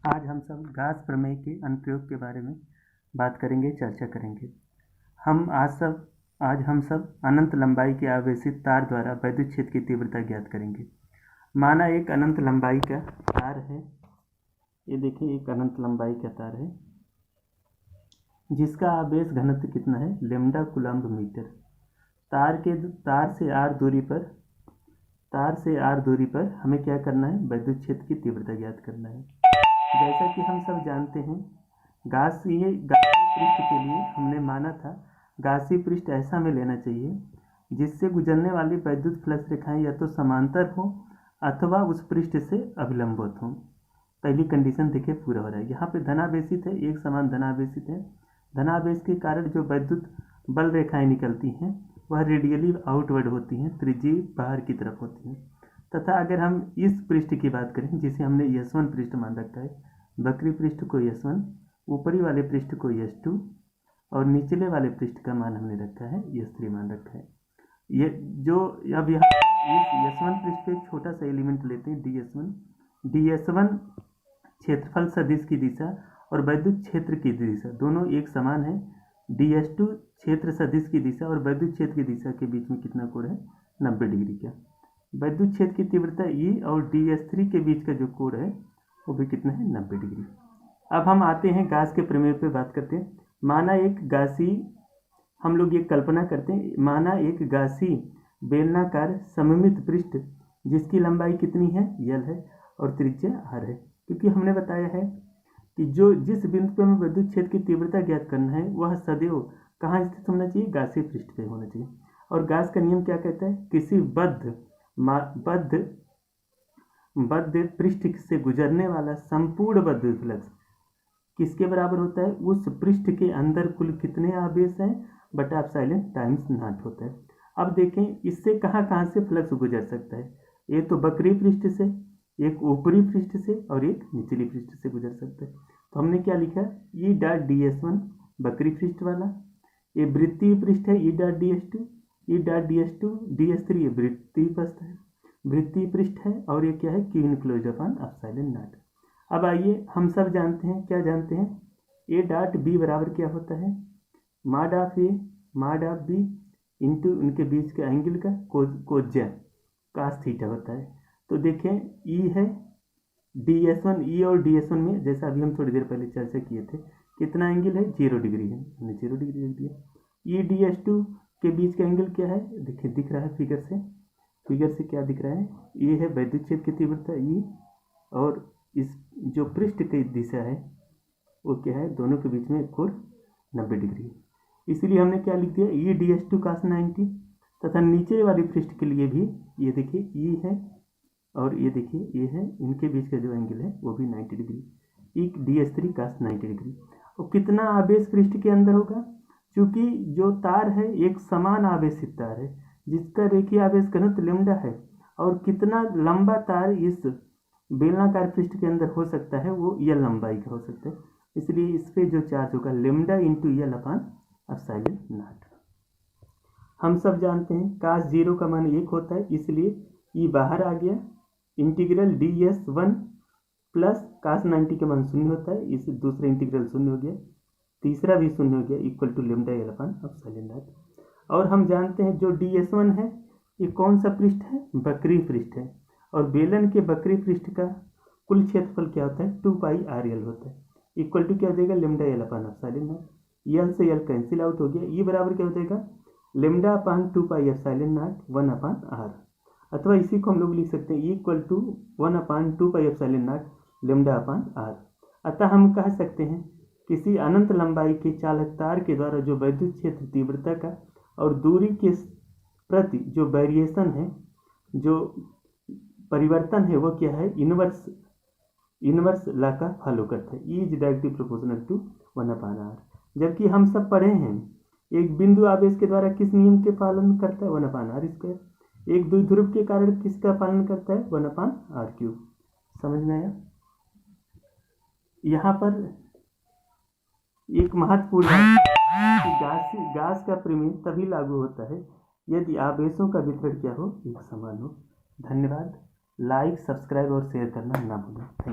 आज हम सब गास प्रमेय के अनुप्रयोग के बारे में बात करेंगे, चर्चा करेंगे। आज हम सब अनंत लंबाई के आवेशित तार द्वारा विद्युत क्षेत्र की तीव्रता ज्ञात करेंगे। माना एक अनंत लंबाई का तार है, ये देखिए एक अनंत लंबाई का तार है जिसका आवेश घनत्व कितना है, लैम्डा कूलम्ब मीटर। तार से आर दूरी पर हमें क्या करना है, विद्युत क्षेत्र की तीव्रता ज्ञात करना है। जैसा कि हम सब जानते हैं, गासीय पृष्ठ के लिए हमने माना था गासीय पृष्ठ ऐसा हमें लेना चाहिए जिससे गुजरने वाली विद्युत फ्लक्स रेखाएं या तो समांतर हो अथवा उस पृष्ठ से अभिलंबित हो। पहली कंडीशन देखिए पूरा हो रहा है। यहाँ पे धनावेशित है, एक समान धनावेशित है। धनावेश के कारण जो विद्युत बल रेखाएं निकलती हैं वह रेडियली आउटवर्ड होती हैं, त्रिज्यीय बाहर की तरफ होती हैं। तथा अगर हम इस पृष्ठ की बात करें जिसे हमने S1 पृष्ठ मान रखा है, वक्री पृष्ठ को S1, ऊपरी वाले पृष्ठ को S2 और निचले वाले पृष्ठ का मान हमने रखा है S3 मान रखा है। ये जो अब यहाँ इस S1 पृष्ठ पे एक छोटा सा एलिमेंट लेते हैं DS1 क्षेत्रफल सदिश की दिशा और विद्युत क्षेत्र की दिशा दोनों एक समान है। DS2 क्षेत्र सदिश की दिशा और विद्युत क्षेत्र की दिशा के बीच में कितना कोण है, 90 डिग्री का। विद्युत क्षेत्र की तीव्रता E और DS3 के बीच का जो कोण है वो भी कितना है, 90 डिग्री। अब हम आते हैं गास के प्रमेय पे बात करते हैं। माना एक गासी, हम लोग ये कल्पना करते हैं, माना एक गासी बेलनाकार सममित पृष्ठ जिसकी लंबाई कितनी है, L है और त्रिज्या R है। क्योंकि हमने बताया है कि जिस बिंदु पर हमें विद्युत क्षेत्र की तीव्रता ज्ञात करना है वह सदैव कहाँ स्थित होना चाहिए, गासी पृष्ठ पे होना चाहिए। और गास का नियम क्या कहता है, किसी बद्ध पृष्ठ से गुजरने वाला संपूर्ण विद्युत फ्लक्स किसके बराबर होता है, उस पृष्ठ के अंदर कुल कितने आवेश हैं बटा एप्सिलॉन टाइम्स नॉट होता है। अब देखें इससे कहाँ से फ्लक्स गुजर सकता है, ये तो वक्री पृष्ठ से, एक ऊपरी पृष्ठ से और एक निचली पृष्ठ से गुजर सकता है। तो हमने क्या लिखा, E डॉट DS1 वक्री पृष्ठ वाला, ये वृत्तीय पृष्ठ है E dot DS2, E dot DS3 ये वृत्तीय पृष्ठ है और ये क्या है, Q enclosed upon epsilon not. अब आइए हम सब जानते हैं, क्या जानते हैं, A डॉट B बराबर क्या होता है, mod of A mod of B into उनके बीच के एंगल का कोज्या कास थीटा होता है। तो देखें E है DS1, E और DS1 में जैसा अभी हम थोड़ी देर पहले चर्चा किए थे कितना एंगल है, 0 डिग्री है, हमने 0 डिग्री लिख दिया। E DS2 के बीच का एंगल क्या है, देखिए दिख रहा है फिगर से क्या दिख रहा है, ये है विद्युत क्षेत्र की तीव्रता E और इस जो पृष्ठ की दिशा है वो क्या है, दोनों के बीच में कोण 90 डिग्री है। इसलिए हमने क्या लिख दिया, E DS2 cos 90। तथा नीचे वाले पृष्ठ के लिए भी ये देखिए E है और ये देखिए ये है, इनके बीच का जो एंगल है वो भी 90 degree, E DS3 cos 90 degree. और कितना आवेश पृष्ठ के अंदर होगा, क्योंकि जो तार है एक समान आवेशित तार है जिसका रेखीय आवेश घनत्व लैम्डा है, और कितना लंबा तार इस बेलनाकार पृष्ठ के अंदर हो सकता है वो L लंबाई का हो सकता है। इसलिए इस पे जो चार्ज होगा lambda into L upon epsilon not. हम सब जानते हैं cos 0 का मान 1 होता है, इसलिए E बाहर आ गया, इंटीग्रल DS1 प्लस cos 90 का मान 0 होता है, इस दूसरा इंटीग्रल 0 हो गया, तीसरा भी 0 हो गया, equal to lambda L upon epsilon naught. और हम जानते हैं जो DS1 है ये कौन सा पृष्ठ है, वक्री पृष्ठ है, और बेलन के वक्री पृष्ठ का कुल क्षेत्रफल क्या होता है, 2 पाई RL होता है, इक्वल टू क्या हो जाएगा, lambda L upon epsilon naught. L से L कैंसिल आउट हो गया, E बराबर क्या हो जाएगा, lambda upon 2 pi epsilon naught 1 upon R, अथवा इसी को हम लोग लिख सकते हैं equal to 1 upon 2 pi epsilon naught lambda upon R। अतः हम कह सकते हैं किसी अनंत लंबाई के चालक तार के द्वारा जो विद्युत क्षेत्र तीव्रता का और दूरी के प्रति जो वेरिएशन है, जो परिवर्तन है वो क्या है, इनवर्स लॉ का फॉलो करता है, E is directly proportional to 1 upon R। जबकि हम सब पढ़े हैं एक बिंदु आवेश के द्वारा किस नियम के पालन करता है, 1 अपॉन R स्क्वायर। एक द्विध्रुव के कारण किसका पालन करता है, 1 अपॉन R क्यूब। समझ में आया। यहाँ पर एक महत्वपूर्ण बात कि गास का प्रमेय तभी लागू होता है यदि आवेशों का वितरण क्या हो, एक समान हो। धन्यवाद। लाइक, सब्सक्राइब और शेयर करना ना भूलें।